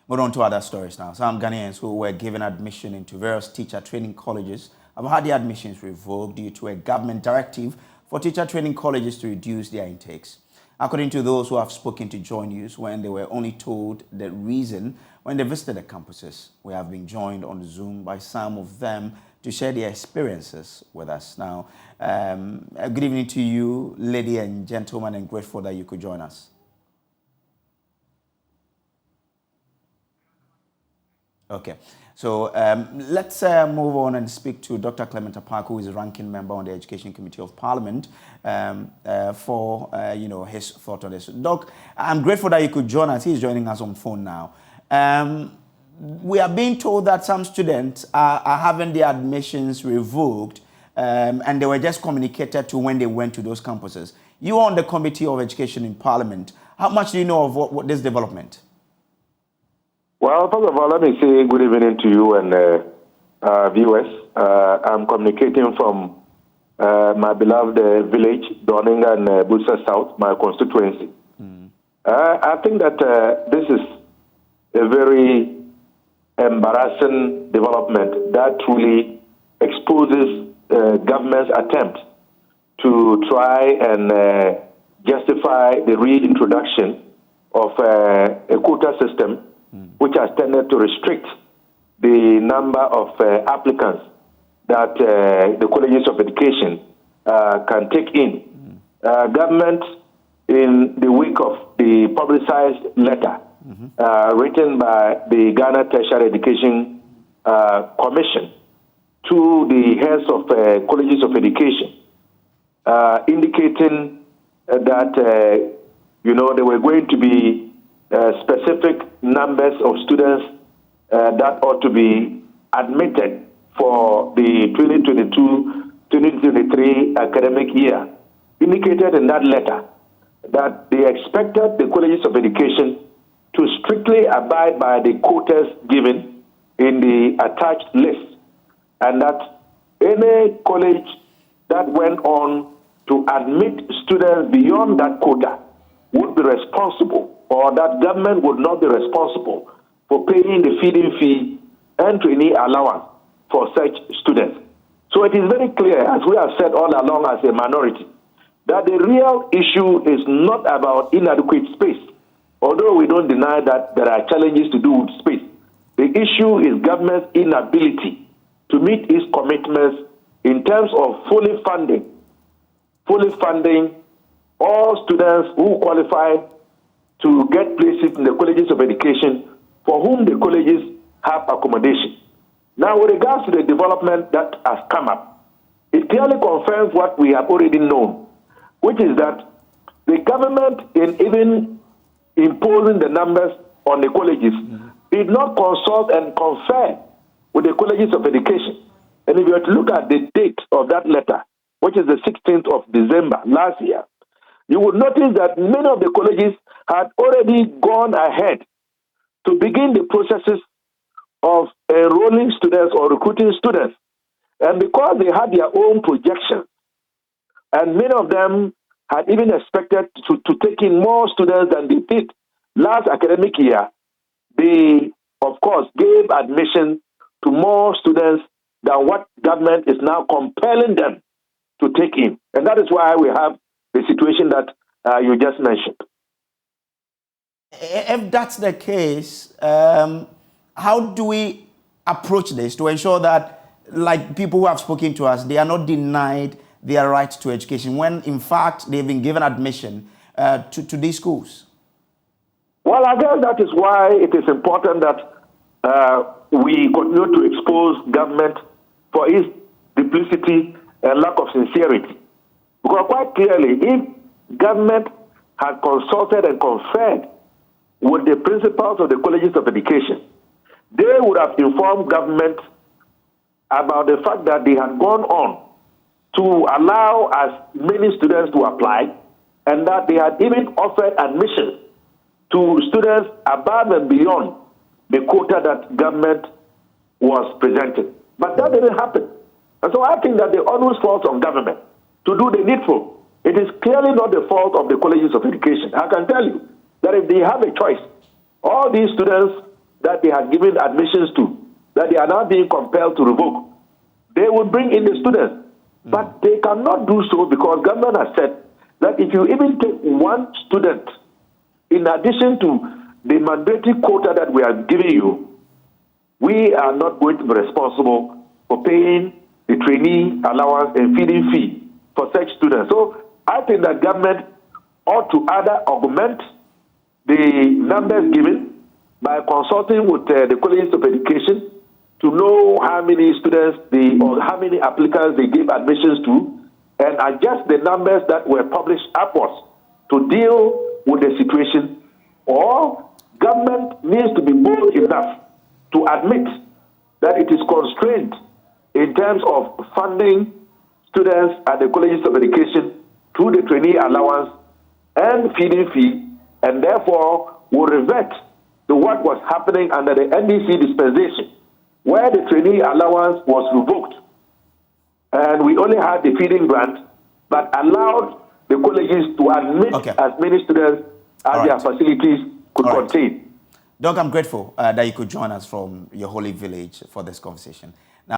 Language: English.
Moving on to other stories now. Some Ghanaians who were given admission into various teacher training colleges have had their admissions revoked due to a government directive for teacher training colleges to reduce their intakes. According to those who have spoken to JoyNews when they were only told the reason when they visited the campuses, we have been joined on Zoom by some of them to share their experiences with us. Now, good evening to you, ladies and gentlemen, and grateful that you could join us. Okay, so let's move on and speak to Dr. Clement Apark, who is a ranking member on the Education Committee of Parliament, for his thought on this. Doc, I'm grateful that you could join us. He's joining us on phone now. We are being told that some students are having their admissions revoked, and they were just communicated to when they went to those campuses. You are on the Committee of Education in Parliament. How much do you know of what this development? Well, first of all, let me say good evening to you and viewers. I'm communicating from my beloved village, Doninga and Busa South, my constituency. I think that this is a very embarrassing development that truly exposes government's attempt to try and justify the reintroduction of a quota system which has tended to restrict the number of applicants that the colleges of education can take in. Government, in the wake of the publicized letter written by the Ghana Tertiary Education Commission to the heads of colleges of education, indicating that there were going to be specific numbers of students that ought to be admitted for the 2022-2023 academic year, indicated in that letter that they expected the colleges of education to strictly abide by the quotas given in the attached list, and that any college that went on to admit students beyond that quota would be responsible, or that government would not be responsible for paying the feeding fee and trainee allowance for such students. So it is very clear, as we have said all along as a minority, that the real issue is not about inadequate space, although we don't deny that there are challenges to do with space. The issue is government's inability to meet its commitments in terms of fully funding all students who qualify to get places in the colleges of education for whom the colleges have accommodation. Now, with regards to the development that has come up, it clearly confirms what we have already known, which is that the government, in even imposing the numbers on the colleges, did not consult and confer with the colleges of education. And if you were to look at the date of that letter, which is the 16th of December last year, you would notice that many of the colleges had already gone ahead to begin the processes of enrolling students or recruiting students. And because they had their own projections, and many of them had even expected to take in more students than they did last academic year, they, of course, gave admission to more students than what government is now compelling them to take in. And that is why we have the situation that you just mentioned. If that's the case, how do we approach this to ensure that, like people who have spoken to us, they are not denied their right to education when, in fact, they've been given admission to these schools? Well, I guess that is why it is important that we continue to expose government for its duplicity and lack of sincerity. Because quite clearly, if government had consulted and conferred with the principals of the colleges of education, they would have informed government about the fact that they had gone on to allow as many students to apply, and that they had even offered admission to students above and beyond the quota that government was presenting. But that didn't happen. And so I think that the onus falls on government to do the needful. It is clearly not the fault of the colleges of education. I can tell you that if they have a choice, all these students that they had given admissions to, that they are now being compelled to revoke, they will bring in the students. But they cannot do so because government has said that if you even take one student, in addition to the mandatory quota that we are giving you, we are not going to be responsible for paying the trainee allowance and feeding fee for such students. So I think that government ought to either augment the numbers given by consulting with the colleges of education to know how many students or how many applicants they gave admissions to, and adjust the numbers that were published upwards to deal with the situation. Or government needs to be bold enough to admit that it is constrained in terms of funding students at the colleges of education through the trainee allowance and feeding fee, and therefore will revert to what was happening under the NDC dispensation, where the trainee allowance was revoked, and we only had the feeding grant, but allowed the colleges to admit as many students as their facilities could contain. Doc, I'm grateful that you could join us from your holy village for this conversation.